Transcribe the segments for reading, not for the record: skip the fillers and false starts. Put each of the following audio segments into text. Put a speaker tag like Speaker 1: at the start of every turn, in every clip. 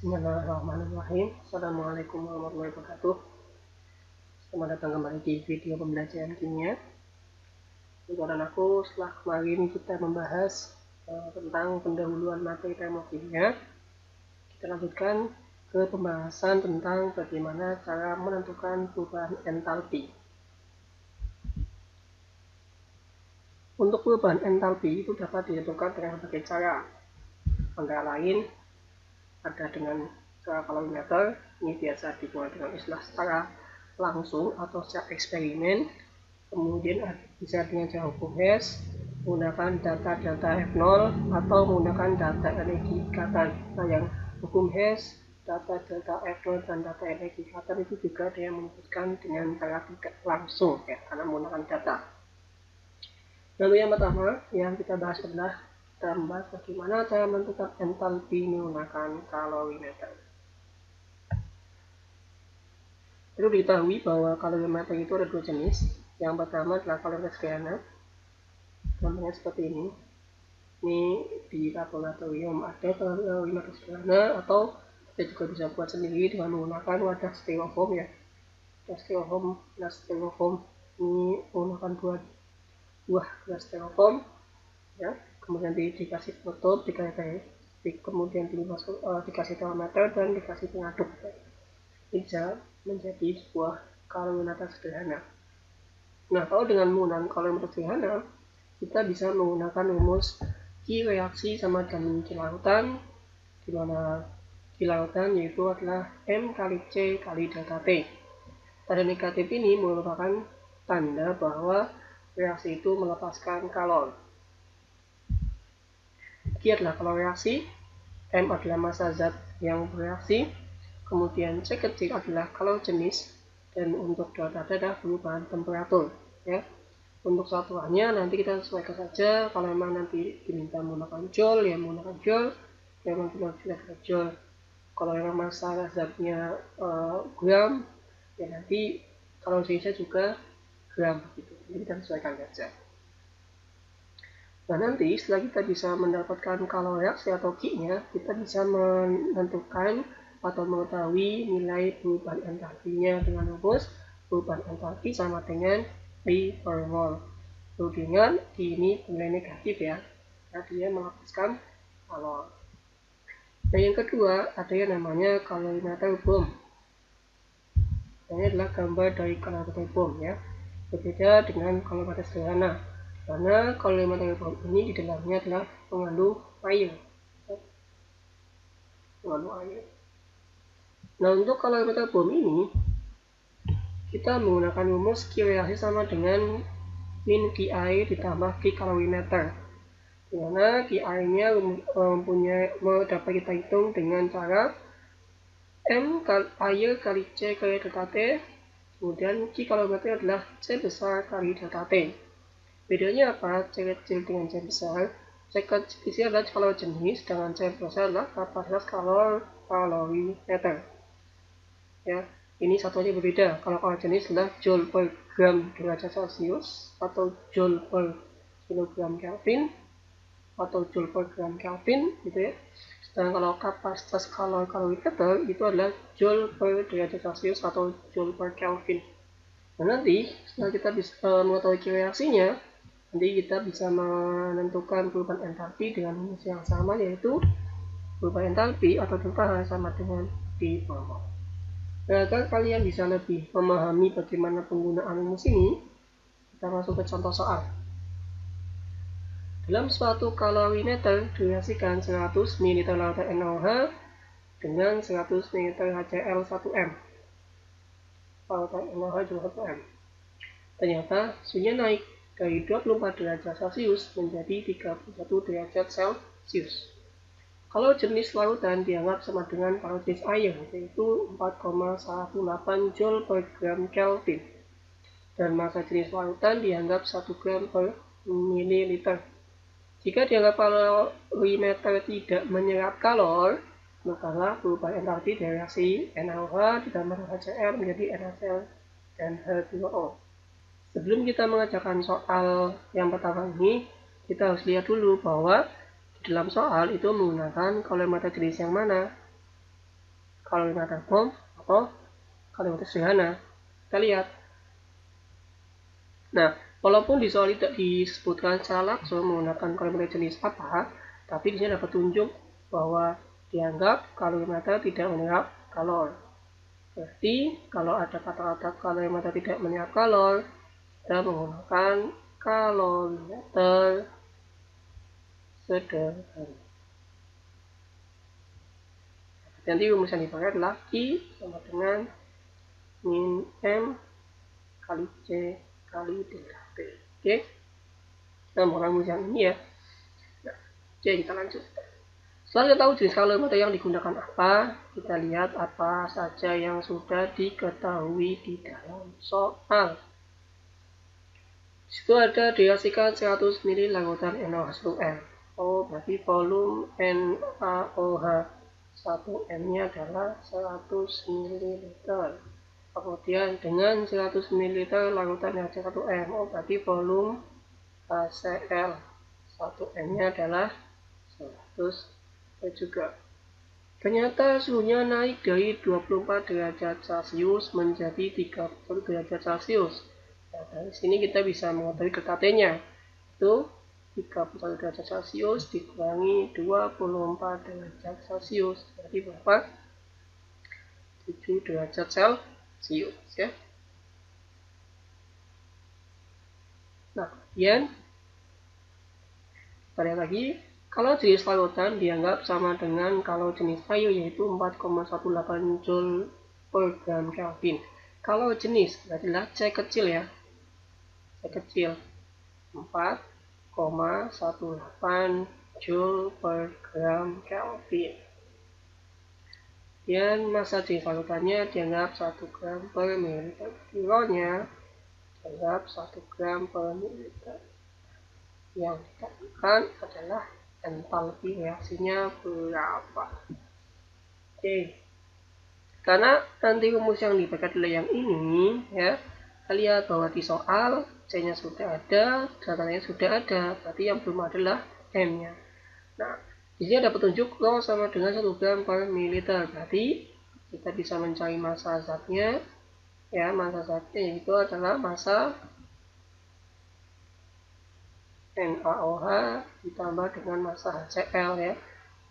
Speaker 1: Bismillahirrahmanirrahim. Assalamualaikum warahmatullahi wabarakatuh. Selamat datang kembali di video pembelajaran kimia. Tujuan aku setelah kemarin kita membahas tentang pendahuluan materi termokimia, kita lanjutkan ke pembahasan tentang bagaimana cara menentukan perubahan entalpi. Untuk perubahan entalpi itu dapat ditentukan dengan berbagai cara, antara lain ada dengan cara kalorimeter, ini biasa dibuat dengan istilah secara langsung atau secara eksperimen. Kemudian bisa dengan cara hukum Hess, menggunakan data F0 atau menggunakan data energi ikatan. Nah, yang hukum Hess, data F0 dan data energi ikatan itu juga dia menyebutkan dengan cara tidak langsung ya, karena menggunakan data. Lalu yang pertama yang kita bahas adalah kita membahas bagaimana cara menentukan entalpi menggunakan kalorimeter. Perlu diketahui bahwa kalorimeter itu ada dua jenis. Yang pertama adalah kalorimeter sederhana, contohnya seperti ini. Ini di laboratorium ada kalorimeter sederhana, atau kita juga bisa buat sendiri dengan menggunakan wadah styrofoam ya. Wadah styrofoam ini menggunakan dua buah gelas styrofoam ya, kemudian dikasih penutup, kemudian dikasih termometer dan dikasih pengaduk. Ini bisa menjadi sebuah kalorimeter sederhana. Nah, kalau dengan menggunakan kalorimeter sederhana, kita bisa menggunakan rumus Q reaksi sama dengan Q lautan, di mana Q lautan yaitu adalah M kali C kali delta T. Tanda negatif ini merupakan tanda bahwa reaksi itu melepaskan kalor. Q adalah kalor reaksi, M adalah massa zat yang bereaksi, kemudian C kecil adalah kalor jenis, dan untuk delta T adalah perubahan temperatur ya. Untuk satuannya nanti kita sesuaikan saja. Kalau memang nanti diminta menggunakan joule ya menggunakan joule, memang tidak joule. Kalau memang massa zatnya gram ya nanti kalau jenisnya juga gram gitu. Jadi kita sesuaikan saja. Nah, nanti setelah kita bisa mendapatkan kalor reaksi atau Q-nya, kita bisa menentukan atau mengetahui nilai perubahan entalpinya dengan rumus perubahan entalpi sama dengan V per mol. Lalu dengan ini nilai negatif ya, dia melepaskan kalor. Nah, yang kedua ada yang namanya kalorimeter bom. Ini adalah gambar dari kalorimeter bom ya, berbeda dengan kalorimeter sederhana. Karena kalorimeter bom ini di dalamnya adalah mengandung air. Nah, untuk kalorimeter bom ini kita menggunakan rumus Q reaksi sama dengan min QI ditambah Q kalorimeter. Di mana QI-nya dapat kita hitung dengan cara M air kali C kali delta T, kemudian Q kalorimeter adalah C besar kali delta T. Bedanya apa? C kecil dengan C besar. C kecil adalah kalor jenis, dengan C besar adalah kapasitas kalorimeter. Ya, ini satunya berbeda. Kalau kalor jenis adalah joule per gram derajat Celcius atau joule per kilogram Kelvin atau joule per gram Kelvin gitu ya. Sedangkan kalau kapasitas kalorimeter itu adalah joule per derajat Celcius atau joule per Kelvin. Nah, nanti setelah kita bisa mengetahui reaksinya, nanti kita bisa menentukan perubahan entalpi dengan rumus yang sama, yaitu perubahan entalpi atau delta H sama dengan V per mol. Nah, agar kalian bisa lebih memahami bagaimana penggunaan rumus ini, kita masuk ke contoh soal. Dalam suatu kalorimeter direaksikan 100 ml lautan NaOH dengan 100 ml HCl 1M. Lautan NaOH juga 1M. Ternyata suhunya naik dari 24 derajat Celcius menjadi 31 derajat Celcius. Kalau jenis lautan dianggap sama dengan kalau jenis air, yaitu 4,18 joule per gram Kelvin. Dan massa jenis lautan dianggap 1 gram per mililiter. Jika dianggap kalorimeter tidak menyerap kalor, maka perubahan entalpi dari reaksi NaOH ditambah HCl menjadi NaCl dan H2O. Sebelum kita mengerjakan soal yang pertama ini, kita harus lihat dulu bahwa di dalam soal itu menggunakan kalorimeter jenis yang mana. kalorimeter bom atau kalorimeter sederhana. Kita lihat. Nah, walaupun di soal tidak disebutkan secara langsung menggunakan kalorimeter jenis apa, tapi di sini ada petunjuk bahwa dianggap kalorimeter tidak menyerap kalor. Berarti kalau ada kata-kata kalorimeter tidak menyerap kalor, kita menggunakan kalorimeter sederhana. Nanti rumus yang dipakai adalah Q sama dengan min M kali C kali delta T. Oke, kita mau rumus yang ini ya. Nah, oke, kita lanjut. Setelah kita tahu jenis kalorimeter yang digunakan apa, kita lihat apa saja yang sudah diketahui di dalam soal. Disitu ada dihasilkan 100 ml larutan NaOH1M. Oh, berarti volume NaOH 1M-nya adalah 100 ml. Kemudian dengan 100 ml larutan HCl1M, oh berarti volume HCl 1M-nya adalah 100 juga. Ternyata suhunya naik dari 24 derajat Celcius menjadi 30 derajat Celcius. Nah, dari sini kita bisa mengetahui delta T-nya. Itu 31 derajat Celcius dikurangi 24 derajat Celcius. Berarti berapa? 7 derajat Celcius ya. Nah, kemudian kita lihat lagi. Kalau jenis larutan dianggap sama dengan kalau jenis air, yaitu 4,18 Joule per gram Kelvin. Kalau jenis adalah C kecil ya. C kecil 4,18 Joule per gram Kelvin. Dan massa jenis larutannya dianggap 1 gram per mililiter. Kilonya dianggap 1 gram per mililiter. Yang dikatakan adalah entalpi reaksinya berapa. Oke, karena nanti rumus yang dipakai adalah yang ini ya, kita lihat bahwa di soal C-nya sudah ada, datanya sudah ada, berarti yang belum adalah M-nya. Nah, di sini ada petunjuk rho sama dengan 1 gram per mililiter, berarti kita bisa mencari massa zatnya ya, massa zatnya yaitu adalah massa NaOH ditambah dengan massa HCl ya,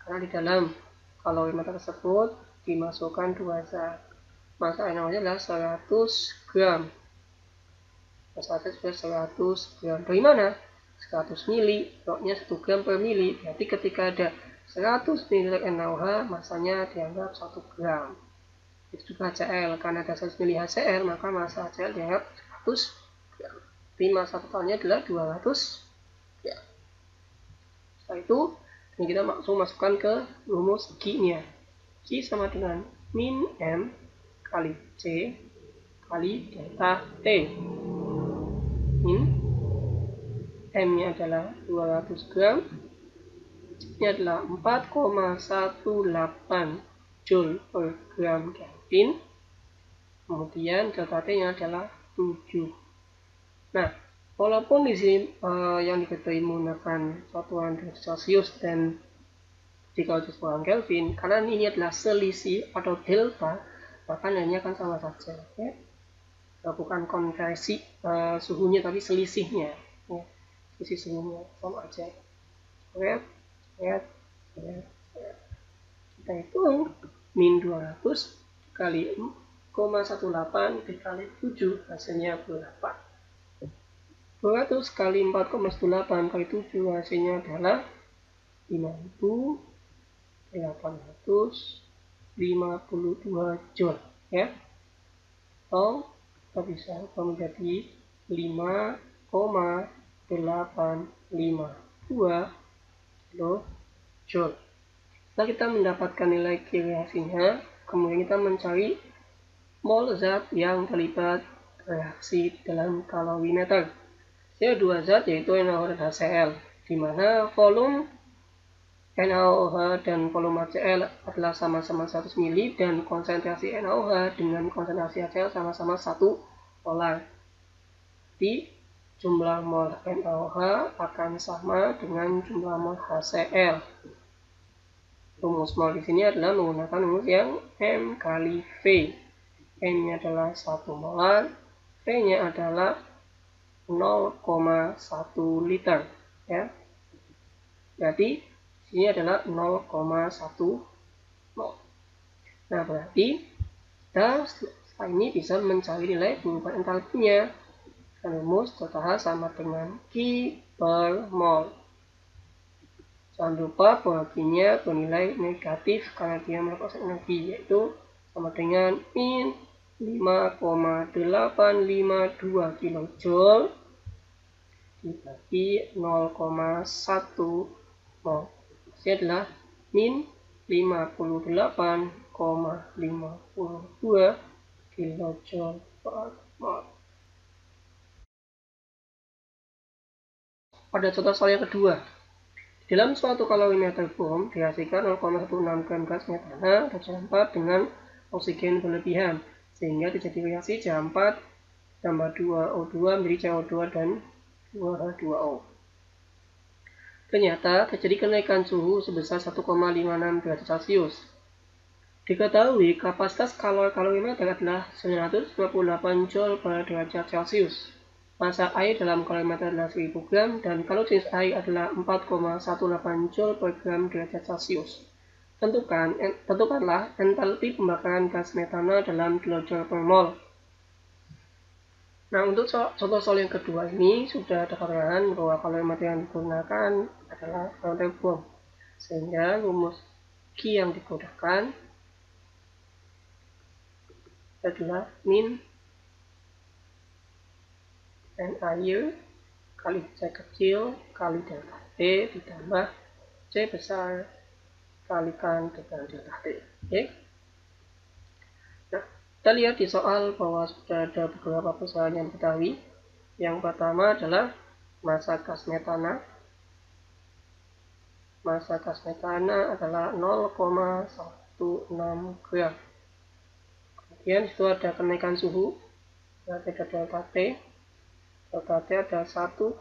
Speaker 1: karena di dalam kalorimeter tersebut dimasukkan 2 zat. Massa NaOH adalah 100 gram. Massa HCl sudah 100 gram. Dari mana? 100 mili, rho-nya 1 gram per mili. Berarti ketika ada 100 ml NaOH, massanya dianggap 1 gram. Itu juga HCl, karena ada 100 mili HCl, maka massa HCl dianggap 100 gram. Jadi massa totalnya adalah 200 ya. Setelah itu kita langsung masukkan ke rumus Q-nya. Q sama dengan min M kali C kali delta T. Min M-nya adalah 200 gram. Ini adalah 4,18 Joule per gram Kelvin. Kemudian delta T-nya adalah 7. Nah, walaupun di sini yang diketahui menggunakan satuan derajat Celcius dan jika satuan Kelvin, karena ini adalah selisih atau delta, maka nilainya akan sama saja. Ya. Bukan konversi suhunya, tapi selisihnya. Ya. Selisih suhunya sama aja. Oke, ya. Kita hitung min 200 kali 4,18 dikali 7, hasilnya berapa? 200 kali 4,18 kali 7 hasilnya adalah 5.852 Joule ya. Atau kita bisa menjadi 5,852 kilojoule. Setelah kita mendapatkan nilai Q reaksinya, kemudian kita mencari mol zat yang terlibat reaksi dalam kalorimeter. Ada 2 zat yaitu NaOH dan HCl, di mana volume NaOH dan volume HCl adalah sama-sama 100 ml dan konsentrasi NaOH dengan konsentrasi HCl sama-sama 1 molar. Jadi jumlah mol NaOH akan sama dengan jumlah mol HCl. rumus mol di sini adalah menggunakan rumus yang M kali V. M-nya adalah 1 molar, V-nya adalah 0,1 liter. Ya. Berarti sini adalah 0,1 mol. Nah, berarti kita setelah ini bisa mencari nilai perubahan entalpinya. Rumus ZH sama dengan Q per mol. Jangan lupa bahwa Q-nya bernilai negatif karena dia melepaskan energi, yaitu sama dengan min 5,852 kJ dibagi 0,1 mol. Ini adalah min 58,52 kJ per mol. Pada contoh soal yang kedua, dalam suatu kalorimeter bom dihasilkan 0,16 gram gas metana atau 4 dengan oksigen berlebihan, sehingga terjadi reaksi CH4 tambah 2O2 menjadi CO2 dan 2H2O. Ternyata terjadi kenaikan suhu sebesar 1,56 derajat Celcius. Diketahui kapasitas kalorimeter adalah 958 Joule per derajat Celcius. Massa air dalam kalorimeter adalah 1000 gram dan kalori jenis air adalah 4,18 Joule per gram derajat Celcius. Tentukanlah entalpi pembakaran gas metana dalam kilojoule per mol. Nah, untuk contoh soal yang kedua ini sudah ada keterangan bahwa kalorimeter yang digunakan adalah kalorimeter bom. Sehingga rumus Q yang digunakan adalah min N air kali C kecil kali delta T ditambah C besar kalikan dengan delta T. Oke? Nah, kita lihat di soal bahwa sudah ada beberapa persoalan yang diketahui. Yang pertama adalah massa gas metana. Massa gas metana adalah 0,16 gram. Kemudian itu ada kenaikan suhu, berarti ada delta T. Delta T ada 1,56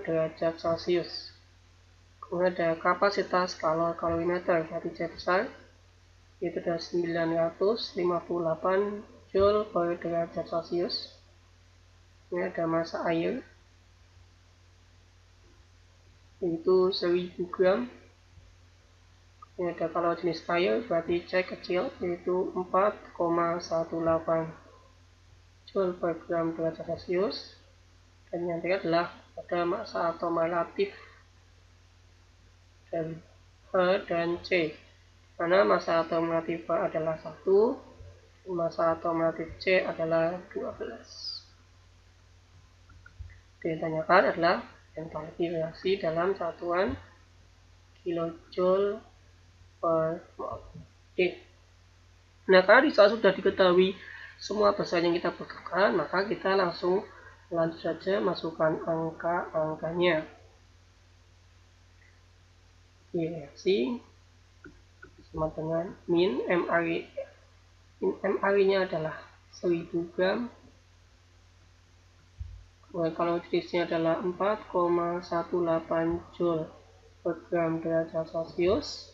Speaker 1: derajat Celcius. Kemudian ada kapasitas kalorimeter, berarti C besar, yaitu ada 958 Joule per derajat Celcius. Ini ada massa air, yaitu 1000 gram. Ini ada kalori jenis air, berarti C kecil, yaitu 4,18 Joule per gram derajat Celcius. Dan yang terakhir adalah ada massa atom relatif dari H dan C, mana massa atom relatif H adalah 1, massa atom relatif C adalah 12. Yang ditanyakan adalah entalpi reaksi dalam satuan kilojoule per mol. Oke. Nah, karena di soal sudah diketahui semua persamaan yang kita butuhkan, maka kita langsung lanjut saja masukkan angka-angkanya. Reaksi sama dengan min MRI-nya adalah 1000 gram. Kalori jenisnya adalah 4,18 Joule per gram derajat Celcius.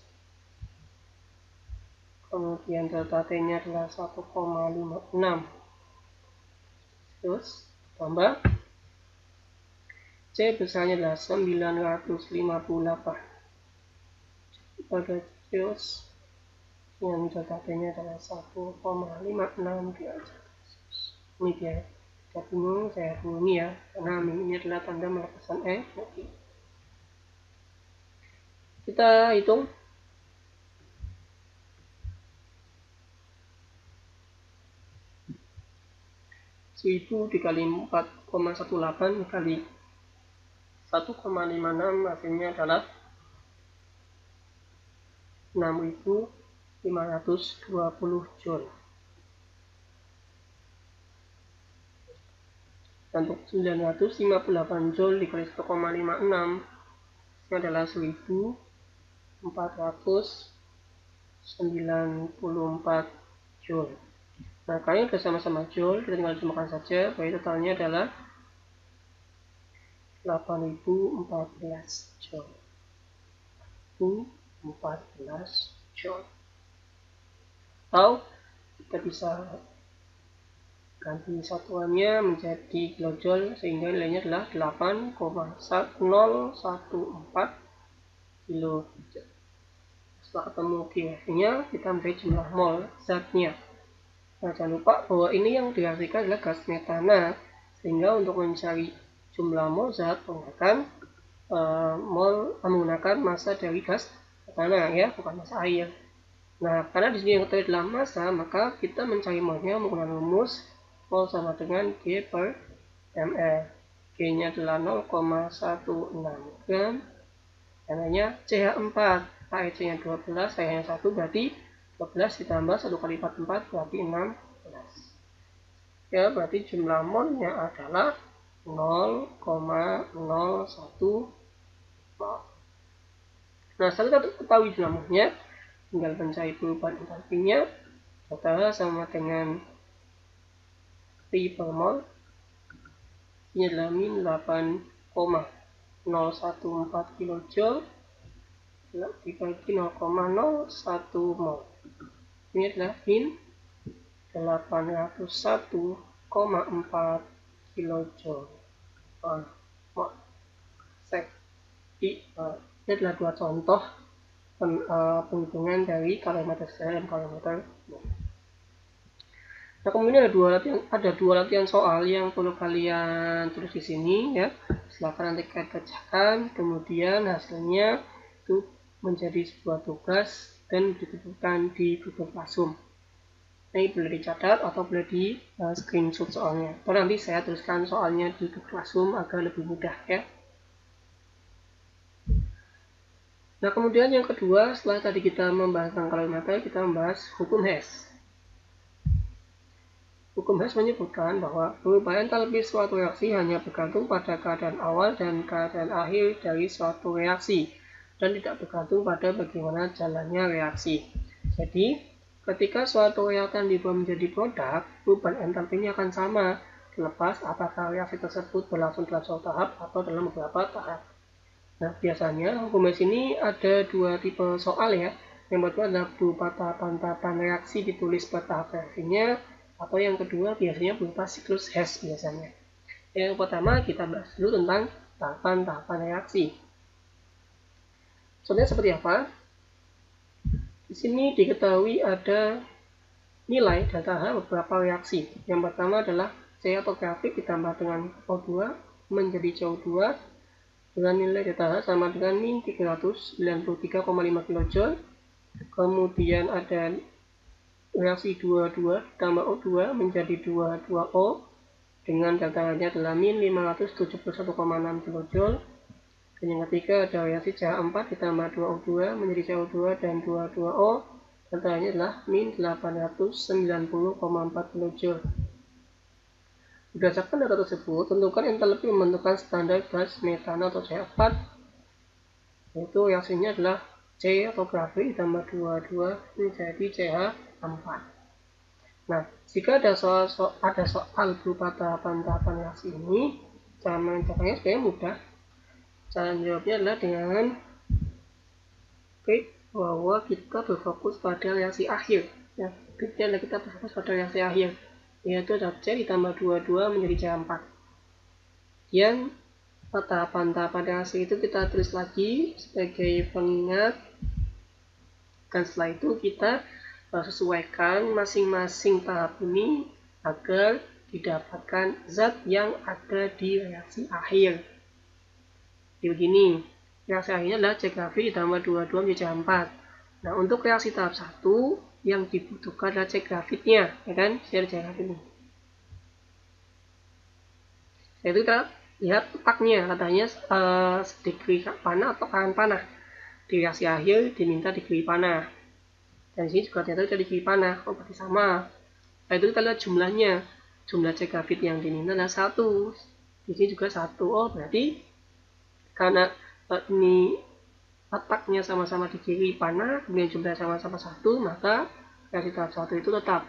Speaker 1: Kemudian delta T-nya adalah 1,56. Terus tambah C besarnya adalah 958 pada Celsius. Yang delta T-nya adalah 1,56 derajat. Ini dia. Kita bingung, saya bunyi ya, karena ini adalah tanda melepaskan energi. Kita hitung. Itu dikali 4,18 dikali 1,56 hasilnya adalah 6520 Joule. Untuk 958 Joule dikali 1,56 ini adalah 1494 Joule. Nah, kalian sudah sama-sama Joule, kita tinggal disamakan saja, bahwa totalnya adalah 8014 Joule. joule. Atau kita bisa ganti satuannya menjadi kilojoule sehingga nilainya adalah 8,014 kilojoule. Setelah ketemu QF-nya, kita mencari jumlah mol zatnya. Nah, jangan lupa bahwa ini yang direaksikan adalah gas metana, sehingga untuk mencari jumlah mol zat menggunakan massa dari gas metana, ya, bukan massa air. Nah, karena di sini yang kita adalah massa, maka kita mencari molnya menggunakan rumus mol sama dengan G per ml. G-nya adalah 0,16 gram, M-nya CH4, AEC-nya 12, saya yang 1 berarti 12 ditambah 1 kali 4 berarti 16. Ya, berarti jumlah molnya adalah 0,01 mol. Nah, setelah kita ketahui jumlah molnya, tinggal mencari perubahan entalpinya. Kata sama dengan P per mol. Ini adalah min 8,014 kilojoule dibagi 0,01 mol. Ini adalah min 801,4 kilojoule per mol. Ini adalah dua contoh penghitungan dari kalorimeter steril dan kalorimeter mol. Nah, kemudian ada dua latihan soal yang perlu kalian tulis di sini, ya. Silakan nanti kalian kerjakan, kemudian hasilnya itu menjadi sebuah tugas dan dikumpulkan di Google Classroom. Ini boleh dicatat atau boleh di screenshot soalnya. Atau nanti saya tuliskan soalnya di Google Classroom agar lebih mudah, ya. Nah, kemudian yang kedua, setelah tadi kita membahas tentang kalorimeter, kita membahas hukum Hess. Hukum Hess menyebutkan bahwa perubahan entalpi suatu reaksi hanya bergantung pada keadaan awal dan keadaan akhir dari suatu reaksi dan tidak bergantung pada bagaimana jalannya reaksi. Jadi, ketika suatu reaktan dibuat menjadi produk, perubahan entalpinya akan sama, terlepas apakah reaksi tersebut berlangsung dalam suatu tahap atau dalam beberapa tahap. Nah, biasanya hukum Hess ini ada dua tipe soal, ya. Yang pertama adalah berupa tahapan-tahapan reaksi ditulis per tahap reaksinya, atau yang kedua biasanya berupa siklus Hess biasanya. Yang pertama kita bahas dulu tentang tahapan-tahapan reaksi. Contohnya seperti apa? Di sini diketahui ada nilai dan tahap beberapa reaksi. Yang pertama adalah C atau grafik ditambah dengan O2 menjadi CO2 dengan nilai data sama dengan min 393,5 kJ. Kemudian ada reaksi 22 tambah O2 menjadi 22O dengan deltanya adalah min 571,6 kJ. Dan yang ketiga ada reaksi CH4 ditambah 2O2 menjadi CO2 dan 22O, deltanya adalah min 890,4 kJ. Berdasarkan data tersebut, tentukan entalpi membentukkan standar gas metana atau CH4, yaitu reaksinya adalah C atau grafik ditambah 22 menjadi CH4. Nah, jika ada soal berupa tahapan-tahapan reaksi ini, cara mengerjakannya sebenarnya mudah. Cara menjawabnya adalah dengan klik bahwa kita berfokus pada reaksi akhir. Ya, kliknya adalah kita berfokus pada reaksi akhir, yaitu C ditambah 22 menjadi CH4. Yang tahapan-tahapan reaksi itu kita tulis lagi sebagai pengingat, dan setelah itu kita sesuaikan masing-masing tahap ini agar didapatkan zat yang ada di reaksi akhir. Jadi begini, reaksi akhirnya adalah C grafik ditambah 22 menjadi CH4. Nah, untuk reaksi tahap 1 yang dibutuhkan adalah C grafiknya, ya kan? Saya C grafik ini. Yaitu kita lihat letaknya, katanya degree panah atau kanan panah. Di reaksi akhir diminta degree panah. Dan di sini juga ternyata sudah degree panah, oh berarti sama. Nah, itu kita lihat jumlahnya. Jumlah C grafit yang diminta adalah 1. Di sini juga 1. Oh, berarti karena ini letaknya sama-sama di kiri panah, kemudian jumlahnya sama-sama 1, maka reaksi tahap 1 itu tetap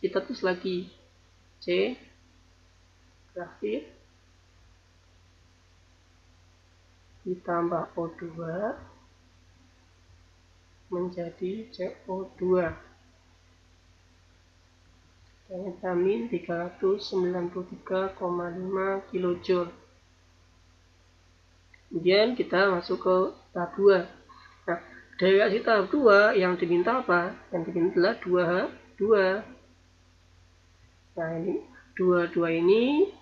Speaker 1: kita tulis lagi C grafit ditambah O2 menjadi CO2. Ternyata min 393,5 kJ. Kemudian kita masuk ke tahap 2. Nah, dari reaksi tahap 2 yang diminta apa? Yang diminta adalah 2H2. Nah, ini 2 ini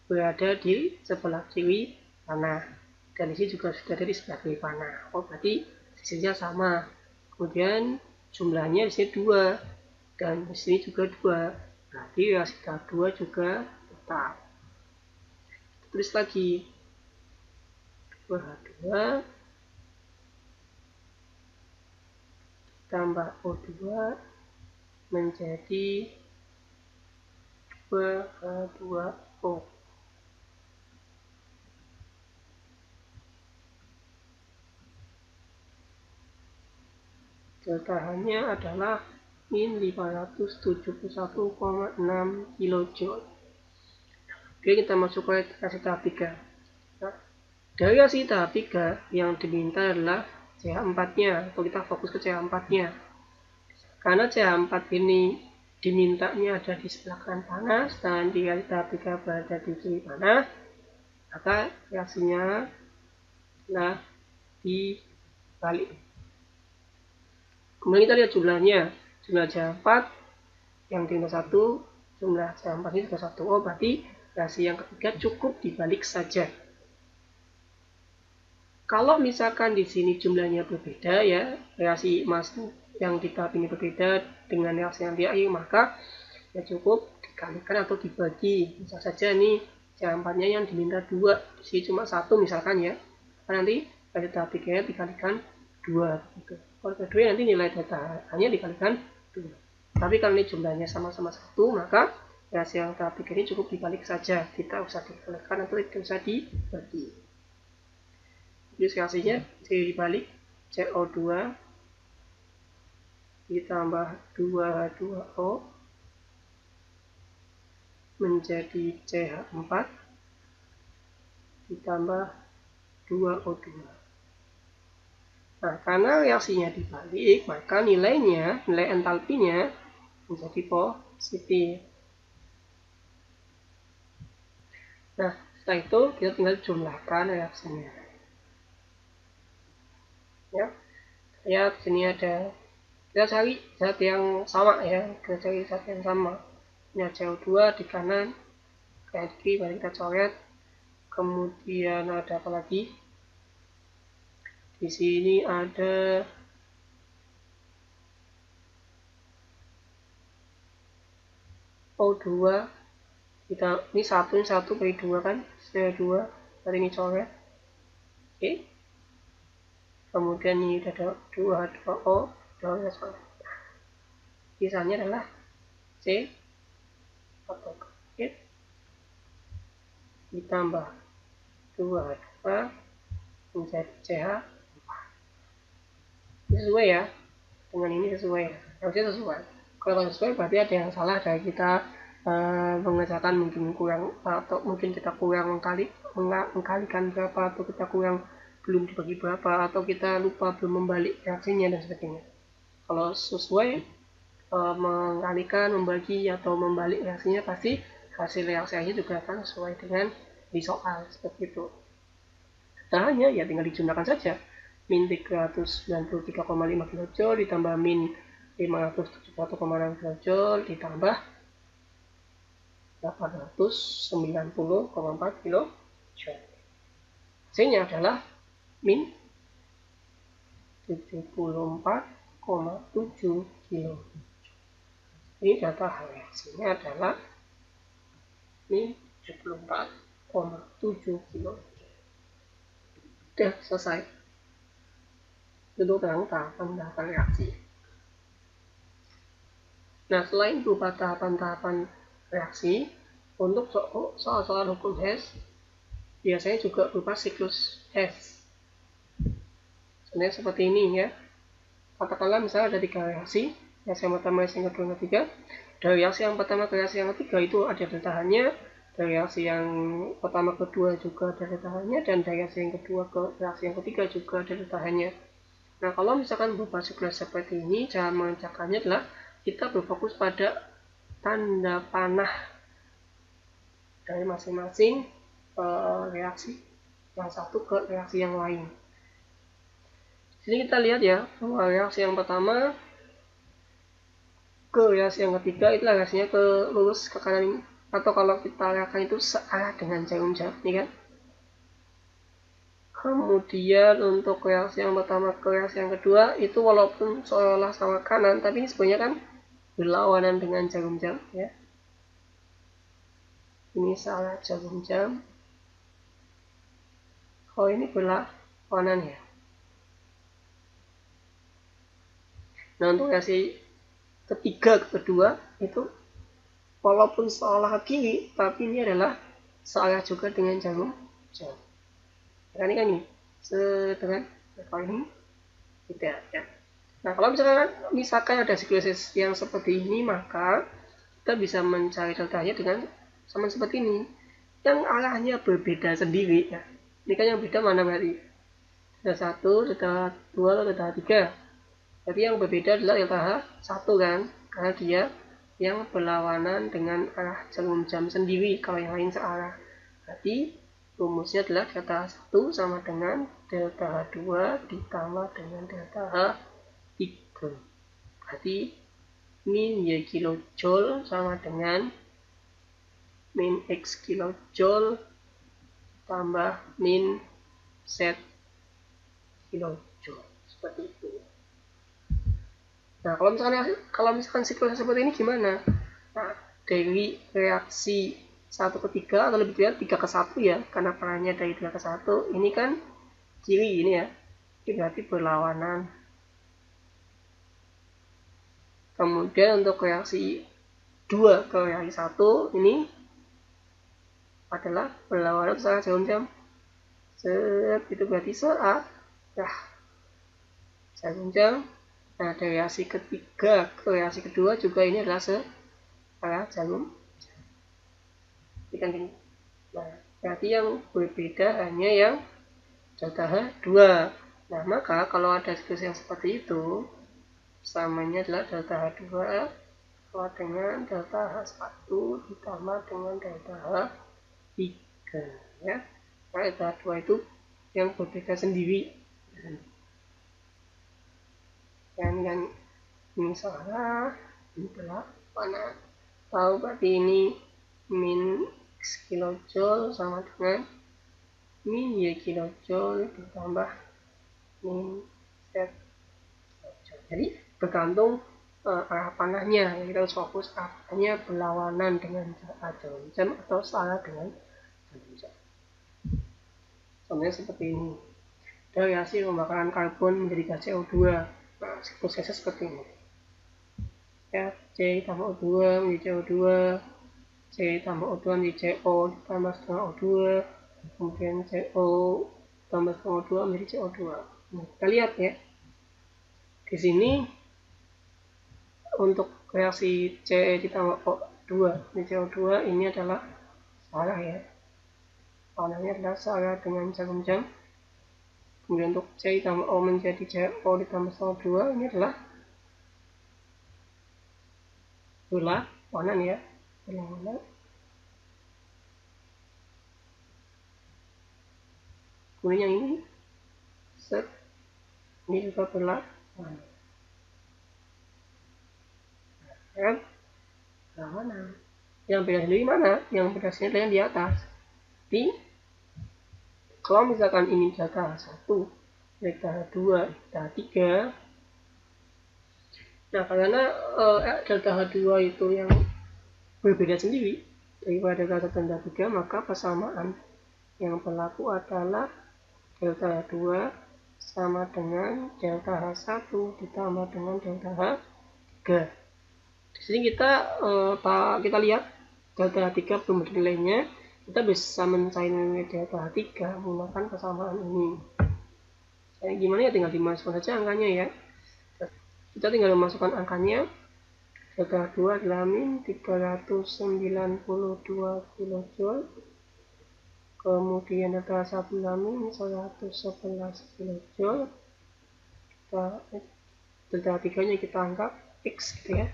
Speaker 1: berada di sebelah kiri panah. Dan di sini juga sudah ada di sebelah kiri panah. Oh, berarti sisinya sama. Kemudian jumlahnya di sini 2 dan di sini juga 2. Berarti reaksi tahap 2 juga tetap. Tulis lagi 2H2 tambah O2 menjadi 2H2O. Deltahannya adalah min 571,6 kJ. Oke, kita masuk ke reaksi tahap 3. Nah, dari reaksi tahap 3 yang diminta adalah CH4-nya, atau kita fokus ke CH4-nya. Karena CH4 ini dimintanya ada di sebelah kanan panah, dan di reaksi tahap 3 berada di kiri panah, maka reaksinya adalah dibalik. Kemudian kita lihat jumlahnya. Jumlah CH4 yang diminta 1, jumlah CH4 ini juga 1. Oh, berarti reaksi yang ketiga cukup dibalik saja. Kalau misalkan di sini jumlahnya berbeda ya, reaksi emas yang di tahap ini berbeda dengan reaksi yang di akhir, maka ya cukup dikalikan atau dibagi. Misal saja nih CH4-nya yang diminta 2, di sini cuma 1 misalkan ya. Nanti pada tahap 3 dikalikan 2 gitu. Kalau kedua nanti nilai data hanya dikalikan 2. Tapi kalau ini jumlahnya sama-sama 1, maka reaksi yang tahap 3 ini cukup dibalik saja. Tidak usah dikalikan atau tidak usah dibagi. Jadi reaksinya dibalik CO2 ditambah 2H2O menjadi CH4 ditambah 2O2. Nah, karena reaksinya dibalik, maka nilai entalpinya menjadi positif. Nah, setelah itu kita tinggal jumlahkan reaksinya. Ya, lihat sini ada, kita cari zat yang sama ya, kita cari zat yang sama. Ini CO2 di kanan, kayak kiri, baru kita coret. Kemudian ada apa lagi? Di sini ada O2. Kita ini satu beri 2 kan, CO2, dari ini coret. Oke. Kemudian ini ada 2H2O, sisanya adalah C atau ditambah 2H2 menjadi CH4. Ini sesuai ya, dengan ini sesuai ya, harusnya sesuai. Kalau sesuai berarti ada yang salah dari kita mengerjakan mungkin kurang, atau mungkin kita kurang mengkalikan berapa, atau kita kurang belum dibagi berapa, atau kita lupa belum membalik reaksinya dan sebagainya. Kalau sesuai mengkalikan, membagi atau membalik reaksinya, pasti hasil reaksinya juga akan sesuai dengan di soal seperti itu. Caranya ya tinggal dijumlahkan saja. Min 393,5 kJ ditambah min 571,6 kJ ditambah 890,4 kJ. Hasilnya adalah min 74,7 kJ. Ini data reaksinya adalah min 74,7 kJ. Sudah selesai. Itu tentang tahapan-tahapan reaksi. Nah, selain berupa tahapan-tahapan reaksi, untuk soal-soal hukum Hess biasanya juga berupa siklus Hess. Sebenarnya seperti ini ya. Katakanlah misalnya ada 3 reaksi, reaksi yang pertama, reaksi yang kedua, yang ketiga. Dari reaksi yang pertama ke reaksi yang ketiga itu ada deltahannya, dari reaksi yang pertama kedua juga ada delta H-nya, dan dari reaksi yang kedua ke reaksi yang ketiga juga ada delta H-nya. Nah, kalau misalkan berupa siklus seperti ini, cara mengerjakannya adalah kita berfokus pada tanda panah dari masing-masing reaksi yang satu ke reaksi yang lain. Jadi kita lihat ya, bahwa reaksi yang pertama ke reaksi yang ketiga itu reaksinya ke lurus ke kanan ini, atau kalau kita lihatkan itu searah dengan jarum jam, ini kan. Kemudian untuk reaksi yang pertama ke reaksi yang kedua itu walaupun seolah-olah sama kanan, tapi ini sebenarnya kan berlawanan dengan jarum jam ya. Ini salah jarum jam. Oh, ini berlawanan ya. Nah, untuk reaksi ketiga ke kedua itu walaupun seolah kiri, tapi ini adalah searah juga dengan jarum jam. Ini kan ini sedangkan kalau ini tidak ya. Nah, kalau misalkan ada siklus yang seperti ini, maka kita bisa mencari deltanya dengan sama seperti ini, yang arahnya berbeda sendiri ya. Ini kan yang beda mana berarti? Delta 1, delta 2, delta 3. Jadi yang berbeda adalah delta H1 kan, karena dia yang berlawanan dengan arah jarum jam sendiri, kalau yang lain searah. Berarti rumusnya adalah delta H1 sama dengan delta H2 ditambah dengan delta H3. Berarti min Y kilojoule sama dengan min X kilojoule tambah min Z kilojoule. Seperti itu. Nah, kalau misalkan siklusnya seperti ini gimana? Nah, dari reaksi 1 ke 3 atau lebih tidak 3 ke 1 ya, karena perannya dari 3 ke 1, ini kan kiri ini ya, ini berarti berlawanan. Kemudian untuk reaksi 2 ke reaksi 1 ini adalah berlawanan secara jarum jam. Itu berarti searah jarum jam. Nah, dari reaksi ketiga ke reaksi kedua juga ini adalah searah jarum jam. Ini. Nah, berarti yang berbeda hanya yang delta H2. Nah, maka kalau ada siklus yang seperti itu, samanya adalah delta H2 sama dengan delta H1 ditambah dengan delta H3 ya. Nah, delta H2 itu yang berbeda sendiri. Dan ini salah, ini mana tahu berarti ini min X kilojoule sama dengan min Y kilojoule ditambah min Z kilojoule. Jadi bergantung arah panahnya, kita harus fokus arah panahnya berlawanan dengan jarum jam atau searah dengan jarum jam. Contohnya seperti ini. Ada reaksi pembakaran karbon menjadi gas CO2. Nah, siklusnya seperti ini. Ya, C tambah O2 menjadi CO2, C tambah O2 menjadi CO ditambah setengah O2, kemudian CO tambah setengah O2 menjadi CO2. Nah, kita lihat ya. Di sini untuk reaksi C ditambah O2 menjadi CO2 ini adalah salah ya. Warnanya adalah searah dengan jarum jam. Kemudian untuk C ditambah O menjadi CO ditambah setengah 2 ini adalah berlawanan ya. Berlawanan. Kemudian yang ini ini juga berlawanan. Kan? Berlawanan. Yang beda sendiri mana? Yang beda sendiri adalah yang di atas. Jadi kalau misalkan ini delta 1, delta 2, delta 3, nah karena delta H2 itu yang berbeda sendiri daripada delta 1 dan delta 3, maka persamaan yang berlaku adalah delta H2 sama dengan delta H1 ditambah dengan delta H3. Di sini kita lihat delta H3 belum nilainya. Kita bisa mencari nilai delta H3 menggunakan persamaan ini. Gimana ya, tinggal dimasukkan saja angkanya ya. Kita tinggal memasukkan angkanya. delta 2 adalah min 392 kJ, kemudian delta 1 adalah min 111 kJ, delta 3 nya kita anggap X gitu ya.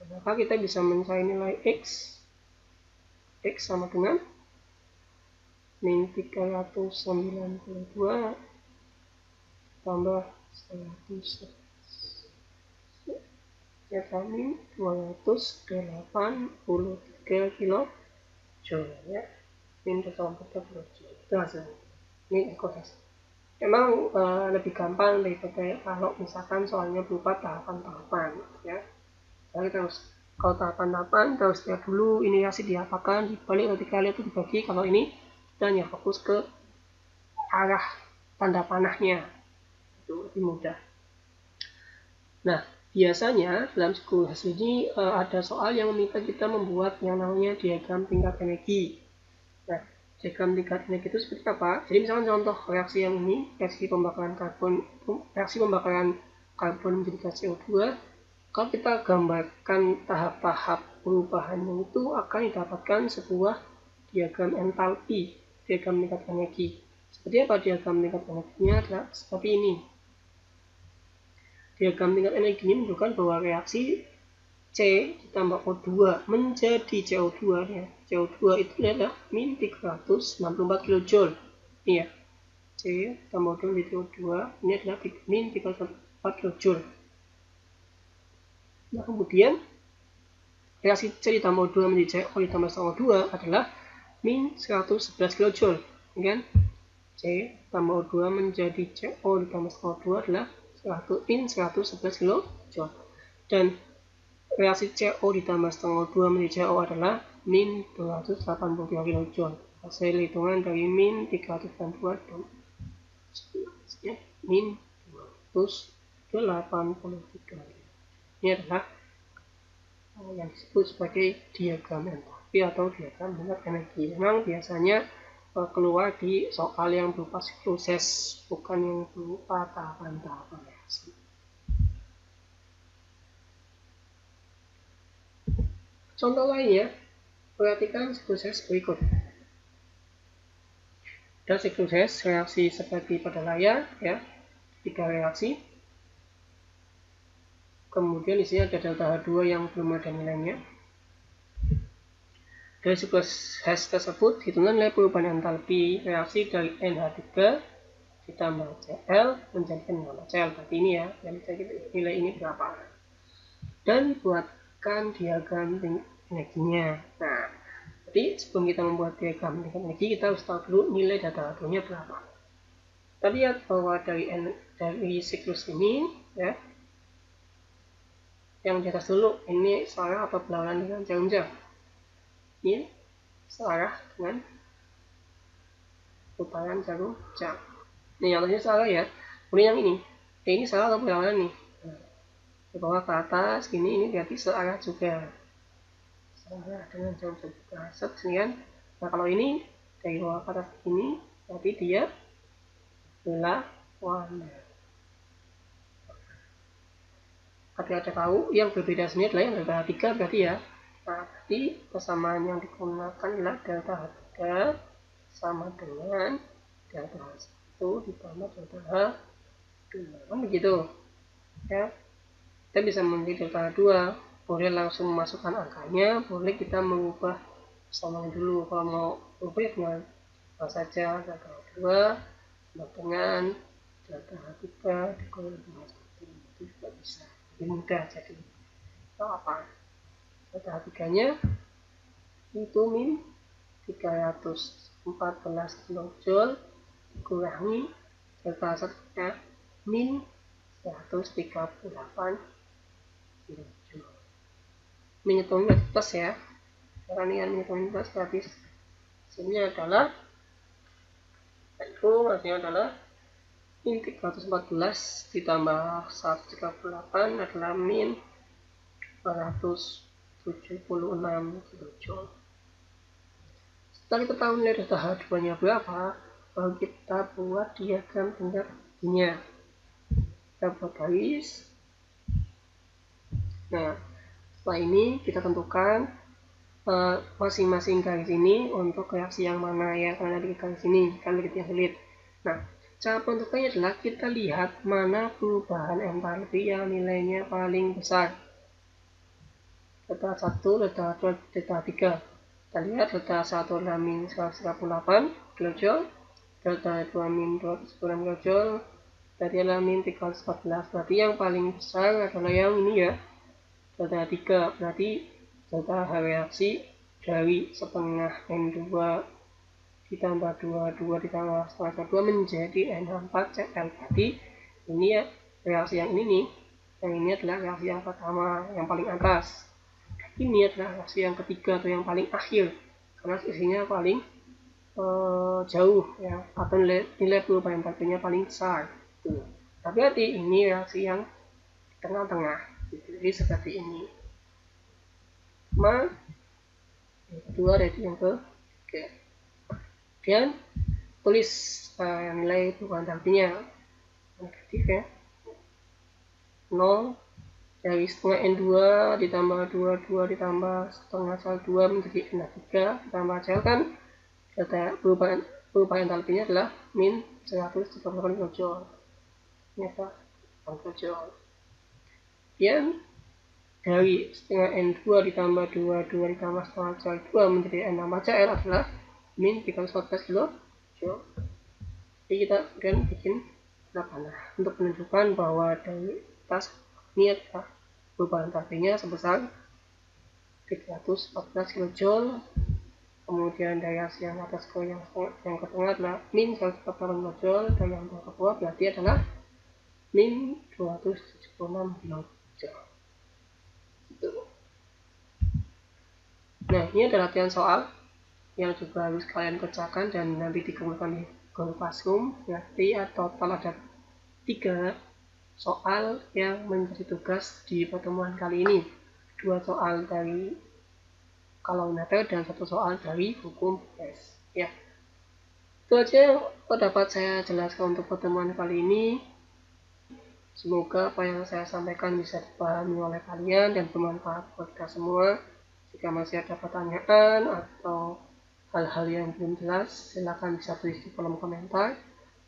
Speaker 1: Maka kita bisa mencari nilai X sama dengan min 392 tambah 111 ya min 283 kJ ya, min 283 kJ itu hasilnya. Ini ekuivalen. Emang lebih gampang daripada kalau misalkan soalnya berupa tahapan-tahapan ya. Jadi kalau tahapan-tahapan terus lihat dulu ini reaksi diapakan, dibalik ketika lihat itu dibagi. Kalau ini kita hanya fokus ke arah tanda panahnya, itu lebih mudah. Nah, biasanya dalam siklus ini ada soal yang meminta kita membuat yang namanya diagram tingkat energi. Nah, diagram tingkat energi itu seperti apa? Jadi misalkan contoh reaksi yang ini, reaksi pembakaran karbon menjadi gas CO2. Kalau kita gambarkan tahap-tahap perubahannya itu akan didapatkan sebuah diagram entalpi, diagram tingkat energi. Seperti apa diagram tingkat energinya? Adalah seperti ini. Diagram tingkat energi ini menunjukkan bahwa reaksi C ditambah O2 menjadi CO2 ya. CO2 itu adalah min 364 kJ. Iya. C tambah O2 menjadi O2 ini adalah min 364 kJ. Nah, kemudian reaksi C ditambah O2 menjadi CO ditambah O2 adalah min 111 kJ. Kan? C tambah O2 menjadi CO ditambah O2 adalah min 111 kJ. Dan reaksi CO ditambah setengah O2 menjadi CO adalah min 282 kJ. Hasil hitungan dari min 382 dan min 283. Ini adalah yang disebut sebagai diagram entalpi atau diagram tingkat energi. Memang biasanya keluar di soal yang berupa sikluses, bukan yang berupa tahapan-tahapan reaksi. Contoh lainnya, perhatikan sikluses berikut. Dan sikluses reaksi seperti pada layar ya, 3 reaksi. Kemudian di sini ada delta H2 yang belum ada nilainya. Dari siklus Hess tersebut, hitungan nilai perubahan entalpi reaksi dari NH3 ditambah Cl menjadikan nilai Cl. Berarti ini ya, yang nilai ini berapa. Dan buatkan diagram energinya. Nah, jadi sebelum kita membuat diagram energi, kita harus tahu dulu nilai data H2-nya berapa. Kita lihat bahwa dari siklus ini ya, yang di atas dulu ini searah atau berlawanan dengan jarum jam. Ini searah dengan putaran jarum jam. Ini yang atasnya searah ya. Kemudian yang ini searah atau berlawanan nih. Di bawah ke atas ini berarti searah juga. Searah dengan jarum jam juga. Sekian. Nah kalau ini dari bawah ke atas ini berarti dia berlawanan. Ada tahu yang berbeda sini adalah yang delta H3 berarti ya. Nah, berarti persamaan yang digunakan adalah delta H3 sama dengan delta H1 ditambah delta H2. Kan begitu. Ya. Kita bisa memilih delta H2, boleh langsung memasukkan angkanya, boleh kita mengubah persamaan dulu. Kalau mau ubah dengan apa saja delta H2 dengan delta H3 dikurangi dengan H1 itu juga bisa. Lebih mudah jadi apa delta H3-nya itu min 314 kJ dikurangi delta H1-nya min 138 kJ. Min-nya plus ya, karena dengan min plus berarti hasilnya adalah min 314 ditambah 138 adalah min 276 kJ. Setelah kita tahu nilai data H2-nya berapa, baru kita buat diagram tingkat energinya. Kita buat garis. Nah, Setelah ini kita tentukan masing-masing garis ini untuk reaksi yang mana ya, karena di garis ini kan begitu sulit. Nah, cara penentukannya adalah kita lihat mana perubahan entalpi yang nilainya paling besar. Delta 1, delta 2, delta 3. Kita lihat delta 1 adalah min 138 kJ, delta 2 min 296 kJ, tadi adalah min 314. Berarti yang paling besar adalah yang ini ya, delta 3. Berarti delta reaksi dari setengah N2 ditambah 22 ditambah setengah 2 menjadi N4Cl. Berarti ini ya reaksi yang ini nih, yang ini adalah reaksi yang pertama, yang paling atas. Ini adalah reaksi yang ketiga atau yang paling akhir, karena isinya paling jauh ya, atau nilai perubahan entalpinya paling besar. Nah, berarti ini reaksi yang tengah-tengah, jadi seperti ini. Kedua dari yang ke kemudian tulis nilai perubahan entalpinya negatif ya, 0 dari setengah N2 ditambah 22 ditambah setengah Cl 2 menjadi N3 ditambah Cl kan data perubahan entalpinya adalah min 138 kJ. Ini apa? kJ. Kemudian dari setengah N2 ditambah 22 ditambah setengah Cl 2 menjadi N6Cl adalah min 314 kJ. Jadi kita akan bikin panah untuk menunjukkan bahwa dari atas ini adalah perubahan entalpinya sebesar 314 kJ. Kemudian dari hasil yang atas ke yang ke tengah adalah min 148 kJ, dan yang ke bawah berarti adalah min 276 kJ. Gitu. Nah, ini adalah latihan soal yang juga harus kalian kerjakan dan nanti dikumpulkan di Google Classroom. Berarti total ada 3 soal yang menjadi tugas di pertemuan kali ini. 2 soal dari kalorimeter dan 1 soal dari hukum S. Ya, itu aja yang dapat saya jelaskan untuk pertemuan kali ini. Semoga apa yang saya sampaikan bisa dipahami oleh kalian dan bermanfaat buat kita semua. Jika masih ada pertanyaan atau hal-hal yang belum jelas, silakan bisa tulis di kolom komentar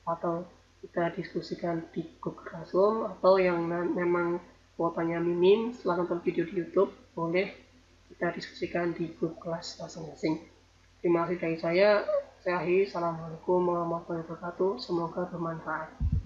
Speaker 1: atau kita diskusikan di Google Classroom, atau yang memang kuotanya minim setelah nonton video di YouTube boleh kita diskusikan di grup kelas masing-masing. Terima kasih dari saya akhiri. Assalamualaikum warahmatullahi wabarakatuh. Semoga bermanfaat.